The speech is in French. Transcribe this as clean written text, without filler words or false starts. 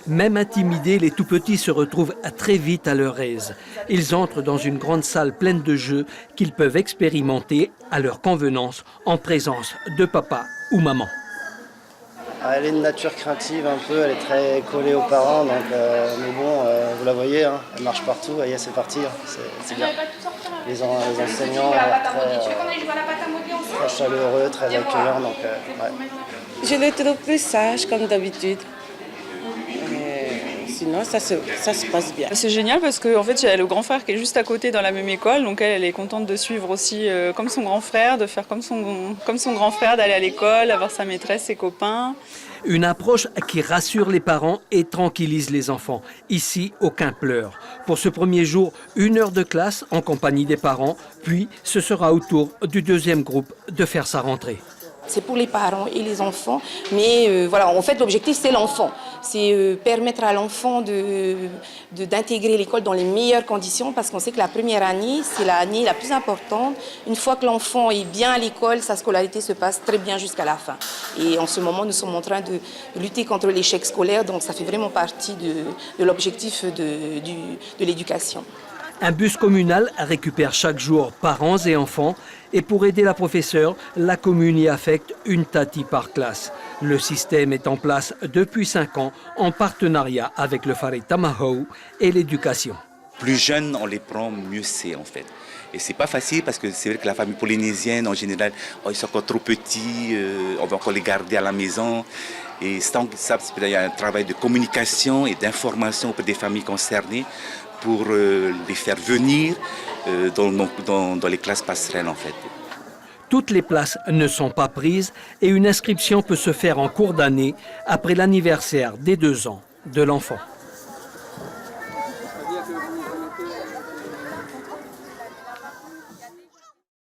Même intimidés, les tout-petits se retrouvent très vite à leur aise. Ils entrent dans une grande salle pleine de jeux qu'ils peuvent expérimenter à leur convenance en présence de papa ou maman. Elle est de nature craintive un peu, elle est très collée aux parents, donc, mais bon, vous la voyez, hein, elle marche partout, voyez, c'est parti, hein, c'est bien. Les enseignants très chaleureux, très accueillants, donc ouais. Je le trouve plus sage comme d'habitude. Sinon, ça se passe bien. C'est génial parce qu'en fait, j'ai le grand frère qui est juste à côté dans la même école. Donc elle est contente de suivre aussi comme son grand frère, de faire comme son grand frère, d'aller à l'école, avoir sa maîtresse, ses copains. Une approche qui rassure les parents et tranquillise les enfants. Ici, aucun pleur. Pour ce premier jour, 1 heure de classe en compagnie des parents, puis ce sera au tour du deuxième groupe de faire sa rentrée. C'est pour les parents et les enfants, mais voilà, en fait l'objectif c'est l'enfant. C'est permettre à l'enfant d'intégrer l'école dans les meilleures conditions parce qu'on sait que la première année, c'est l'année la plus importante. Une fois que l'enfant est bien à l'école, sa scolarité se passe très bien jusqu'à la fin. Et en ce moment, nous sommes en train de lutter contre l'échec scolaire, donc ça fait vraiment partie de l'objectif de l'éducation. Un bus communal récupère chaque jour parents et enfants et pour aider la professeure, la commune y affecte une tati par classe. Le système est en place depuis 5 ans en partenariat avec le Whare Tamahau et l'éducation. Plus jeunes on les prend, mieux c'est en fait. Et c'est pas facile parce que c'est vrai que la famille polynésienne en général, ils sont encore trop petits, on va encore les garder à la maison. Et ça, il y a un travail de communication et d'information auprès des familles concernées pour les faire venir dans les classes passerelles en fait. Toutes les places ne sont pas prises et une inscription peut se faire en cours d'année après l'anniversaire des 2 ans de l'enfant.